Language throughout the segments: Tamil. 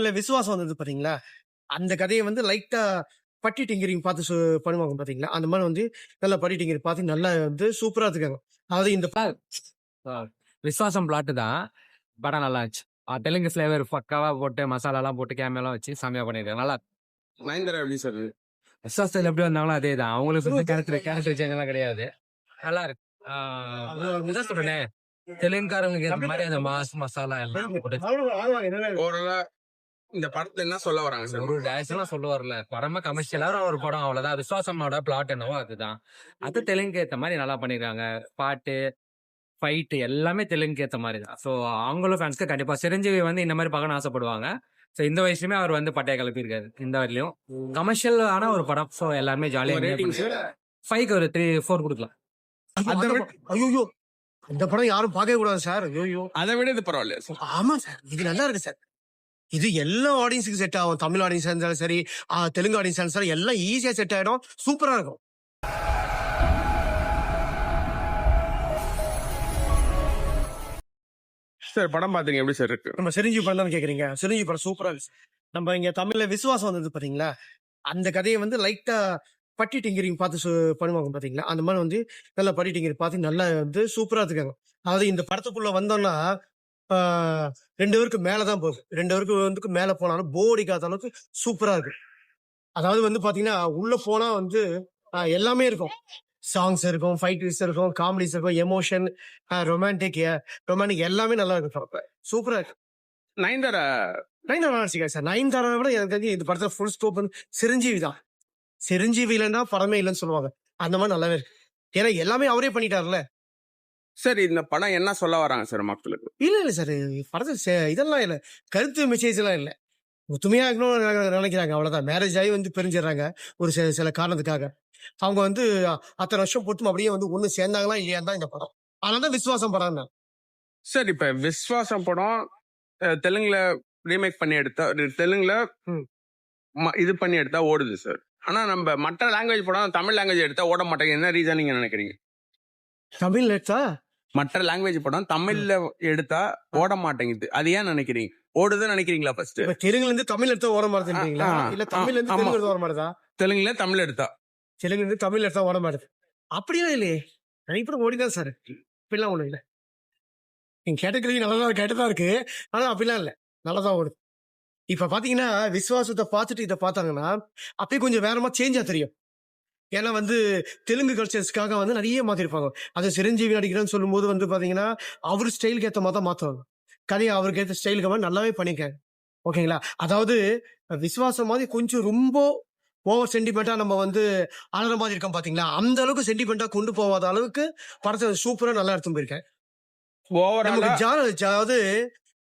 இல்ல விசுவாசம் வந்தது பாத்தீங்களா? அந்த கதைய வந்து லைட்டா பட்டி டிங்கரிங் பார்த்து பண்ணுவாங்க பாத்தீங்களா? அந்த மாரி வந்து நல்லா பட்டி டிங்கரிங் பார்த்து நல்லா வந்து சூப்பரா எடுத்துருக்காங்க. அதாவது இந்த அ விஸ்வாசம் பிளாட் தான். படம் நல்லா இருந்துச்சு. தெலுங்கு ஃப்ளேவர் பக்காவா போட்டு, மசாலாலாம் போட்டு, கேமியோலாம் வச்சு செம்மையா பண்ணியிருக்காங்க. நல்லா நயன்தாரா எப்படி சார்? விஸ்வாசத்துல எப்படி வந்தாங்களோ அதே தான். அவங்களுக்கு வந்து கேரக்டர் சேஞ்ச் எல்லாம் கிடையாது. நல்லா இருக்கு. இதான் சொல்றேனே, தெலுங்குக்காரங்களுக்கு ஏத்த மாரி அந்த மாஸ், மசாலா எல்லாம் போட்டு ஓவராலா இந்த படத்துல என்ன சொல்ல வராங்க சார்? ஒரு டைரக்ஷன்லாம் சொல்ல வரல. படமா கமர்ஷியலா ஒரு படம் அவ்வளவுதான். விஸ்வாசமோட பிளாட் என்னவோ அதுதான். அது தெலுங்குக்கு ஏத்த மாரி நல்லா பண்ணிருக்காங்க. பாட்டு, ஃபைட் எல்லாமே தெலுங்குக்கு ஏத்த மாரி தான். ஸோ அவங்களும் ஃபேன்ஸ்க்கு கண்டிப்பா சிரஞ்சீவி வந்து இந்த மாரி பார்க்கணும்னு ஆசைப்படுவாங்க. ஸோ இந்த வயசுலயுமே அவர் வந்து பட்டைய கிளப்பியிருக்காரு. இந்த வரையிலும் கமர்ஷியல் ஆன ஒரு படம். ஸோ எல்லாருமே ஜாலியா ரேட்டிங் சார்? 5க்கு ஒரு 3, 4 கொடுக்கலாம். ஐயோ! இந்த படம் யாரும் பார்க்கவே கூடாது சார். ஐயோ! அதை விட இது பரவாயில்லையா சார்? ஆமா சார். இது நல்லா இருக்கு சார். இது எல்லா ஆடியன்ஸுக்கு செட் ஆகும். தமிழ் ஆடியன்ஸா இருந்தாலும் சரி, தெலுங்கு ஆடியன்ஸா இருந்தாலும் சரி, எல்லாம் ஈஸியா செட் ஆயிடும். சூப்பரா இருக்கும். சார் படம் பாத்தீங்க எப்படி சார் இருக்கு? நம்ம சிரஞ்சீவி படம் தானே கேக்குறீங்க? சிரஞ்சீவி படம் சூப்பரா இருக்கு. நம்ம இங்க தமிழ்ல விசுவாசம் வந்தது பாத்தீங்களா? அந்த கதைய வந்து லைட்டா பட்டி டிங்கரிங் பார்த்து பண்ணுவாங்க பாத்தீங்களா? அந்த மாரி வந்து நல்லா பட்டி டிங்கரிங் பார்த்து நல்லா வந்து சூப்பரா எடுத்துருக்காங்க. அதாவது இந்த படத்துக்குள்ள வந்தோம்னா, ஆ 2 ஹவருக்கு மேல தான் போகும். 2 ஹவருக்கு வந்து மேல போனாலும் போர் அடிக்காத அளவுக்கு சூப்பரா இருக்கு. அதாவது வந்து பாத்தீங்கன்னா, உள்ள போனா வந்து எல்லாமே இருக்கும். சாங்ஸ் இருக்கும், ஃபைட்ஸ் இருக்கும், காமெடிஸ் இருக்கும், எமோஷன், ரொமான்டிக் எல்லாமே நல்லா இருக்கும். சூப்பரா இருக்கு. நயன்தாரா நயன்தாரா நல்லா நடிச்சிருக்காங்க சார். நயன்தாரா விட எனக்கு தெரிஞ்சு இந்த படத்துல ஃபுல் ஸ்கோப் வந்து சிரஞ்சீவி தான். சிரஞ்சீவி இல்லைன்னா படமே இல்லைன்னு சொல்லுவாங்க. அந்த மாதிரி நல்லாவே இருக்கு. ஏன்னா எல்லாமே அவரே பண்ணிட்டாருல்ல. சார் இந்த படம் என்ன சொல்ல வராங்க சார் மக்களுக்கு? இல்ல சார். படத்துல இதெல்லாம் இல்ல. கருத்து மெசேஜ் எல்லாம் இல்ல. ஒத்துமையா இருக்கணும்னு நினைக்கிறாங்க. அவ்வளவுதான். மேரேஜ் ஆகி வந்து பிரிஞ்சிடறாங்க. ஒரு சில காரணத்துக்காக. அவங்க வந்து அத்தனை வருஷம் பொறுத்தும் அப்படியே வந்து ஒண்ணு சேர்ந்தாங்களா இல்லையான்னு தான் இந்த படம். அதனாலதான் விசுவாசம் படம் தான். சார் இப்ப விஸ்வாசம் படம் தெலுங்குல ரீமேக் பண்ணி எடுத்தா, தெலுங்குல இது பண்ணி எடுத்தா ஓடுது சார். ஆனா நம்ம மற்ற லாங்குவேஜ் படம் தமிழ் லாங்குவேஜ் எடுத்தா ஓட மாட்டேங்குது. என்ன ரீசன் நீங்க நினைக்கிறீங்க? தமிழ் எடுத்தா மற்ற லாங்குவேஜ் படம் தமிழ்ல எடுத்தா ஓட மாட்டேங்குது. அது ஏன் நினைக்கிறீங்க? ஓடுதுன்னு நினைக்கிறீங்களா ஃபர்ஸ்ட்? தெலுங்குல இருந்து தமிழ் எடுத்தா ஓட மாட்டேங்கிறீங்களா? இல்ல தமிழ்ல இருந்து தெலுங்கு எடுத்தா ஓட மாட்டேதா? தெலுங்குல தமிழ் எடுத்தா, தெலுங்குல இருந்து தமிழ் எடுத்தா ஓட மாட்டேது. அப்படிலாம் இல்லையே. இப்ப ஓடிதான் சார். இப்படிலாம் ஒண்ணும் இல்ல. நீங்க கேட்டகரி நல்லதான் கேட்டதா இருக்கு. ஆனா அப்படிலாம் இல்ல. நல்லதான் ஓடுது. இப்ப பாத்தீங்கன்னா விசுவாசத்தை பார்த்துட்டு இதை பார்த்தாங்கன்னா அப்படியே கொஞ்சம் வேறமா சேஞ்சா தெரியும். ஏன்னா வந்து தெலுங்கு கல்ச்சர்ஸ்க்காக வந்து நிறைய மாத்திருப்பாங்க. அது சிரஞ்சீவி நடிக்கிறேன்னு சொல்லும் போது வந்து பாத்தீங்கன்னா அவரு ஸ்டைலுக்கு ஏத்த மாதிரி தான் மாத்துவாங்க. கதையை அவருக்கு ஏற்ற ஸ்டைலுக்கு மாதிரி நல்லாவே பண்ணிருக்காங்க. ஓகேங்களா? அதாவது விசுவாசம் மாதிரி கொஞ்சம் ரொம்ப ஓவர் சென்டிமெண்டா நம்ம வந்து அழற மாதிரி இருக்கோம் பாத்தீங்களா? அந்த அளவுக்கு சென்டிமெண்டா கொண்டு போகாத அளவுக்கு படத்தை சூப்பரா நல்லா எடுத்து போயிருக்கேன். ஓவராலா அதாவது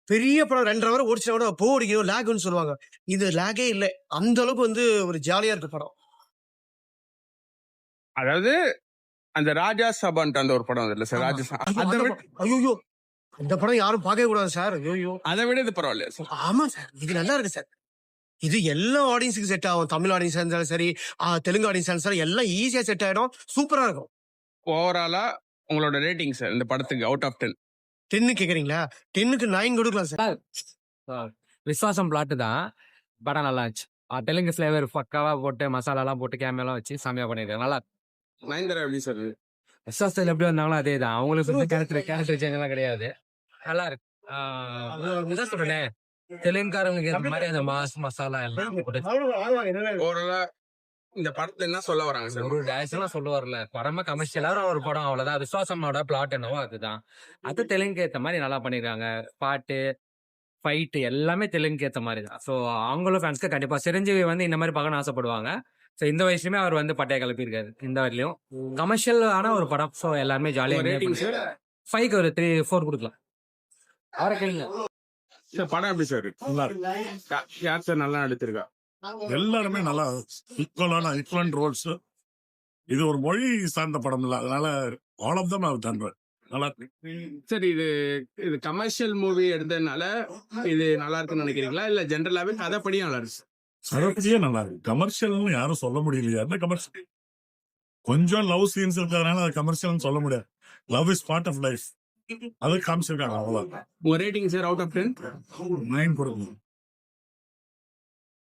பெரிய படம் 2.5 ஹவர் ஓடிச்சா கூட போ அடிக்கணும் லேக்னு சொல்லுவாங்க. இது லேகே இல்ல. அந்த அளவுக்கு வந்து ஒரு ஜாலியா இருக்கு படம். அதாவது அந்த ராஜா சபான்ட்டு அந்த ஒரு படம் இல்ல சார்? ராஜா ஐயோ! இந்த படம் யாரும் பார்க்கவே கூடாது சார். ஐயோ! அதை விட இது பரவாயில்லையா சார்? ஆமா சார். இது நல்லா இருக்கு சார். இது எல்லா ஆடியன்ஸுக்கு செட் ஆகும். தமிழ் ஆடியன்ஸா இருந்தாலும் சரி, தெலுங்கு ஆடியன்ஸா இருந்தாலும் சரி, எல்லாம் ஈஸியா செட் ஆயிடும். சூப்பரா இருக்கும். ஓவராலா உங்களோட ரேட்டிங் சார் இந்த படத்துக்கு அவுட் ஆஃப் 10? 10 கேக்குறீங்களா? 10க்கு 9 கொடுக்கலாம் சார். விஸ்வாசம் பிளாட் தான். படம் நல்லா இருந்துச்சு. தெலுங்கு ஃப்ளேவர் பக்காவா போட்டு, மசாலாலாம் போட்டு, கேமியோலாம் வச்சு செம்மையா பண்ணியிருக்காங்க. நல்லா நயன்தாரா எப்படி சார்? விஸ்வாசத்துல எப்படி வந்தாங்களோ அதே தான். அவங்களுக்கு வந்து கேரக்டர் சேஞ்ச் எல்லாம் கிடையாது. நல்லா இருக்கு. இதான் சொல்றேனே, தெலுங்குக்காரங்களுக்கு ஏத்த மாதிரி அந்த மாஸ், மசாலா எல்லாம் போட்டு ஓவராலா இந்த படத்துல என்ன சொல்ல வராங்க சார்? ஒரு டைரக்ஷன்லாம் சொல்ல வரல. படமா கமர்ஷியலா ஒரு படம் அவ்வளவுதான். விஸ்வாசமோட பிளாட் என்னவோ அதுதான். அது தெலுங்குக்கு ஏத்த மாதிரி நல்லா பண்ணிருக்காங்க. பாட்டு, ஃபைட் எல்லாமே தெலுங்குக்கு ஏத்த மாதிரி தான். ஸோ அவங்களும் ஃபேன்ஸ்க்கு கண்டிப்பா சிரஞ்சீவி வந்து இந்த மாதிரி பார்க்கணும்னு ஆசைப்படுவாங்க. ஸோ இந்த வயசுலயுமே அவர் வந்து பட்டைய கிளப்பியிருக்காரு. இந்த வரையிலும் கமர்ஷியல் ஆன ஒரு படம். ஸோ எல்லாருமே ஜாலியா ரேட்டிங் சார்? 5க்கு ஒரு 3, 4 கொடுக்கலாம். அவரை கேளுங்க சார். படம் எப்படி சார் இருக்கு? நல்லா இருக்கு. யார் சார் நல்லா நடிச்சிருக்கா? எல்லாருமே நல்லா ஈக்குவலன்ட் ரோல்ஸ். இது ஒரு மொழி சார்ந்த படம் இல்ல, அதனால all of them have done well. நல்லா இருக்கு. சார் இது கமர்ஷியல் மூவி எடுத்ததுனால இது நல்லா இருக்குன்னு நினைக்கிறீங்களா, இல்ல ஜென்ரலாவே கதைப்படியும் நல்லா இருக்கு? சரப்படியே நல்லா இருக்கு. கமர்ஷியல்னு யாரும் சொல்ல முடியலையா? என்ன கமர்ஷியல்? கொஞ்சம் லவ் சீன்ஸ் இருக்கிறதுனால அது கமர்ஷியல்னு சொல்ல முடியாது. Love is part of life. அது காமிச்சிருக்காங்க. அவ்வளவுதான். உங்க ரேட்டிங் சார் அவுட் ஆஃப் 10? 9 கொடுக்கணும்.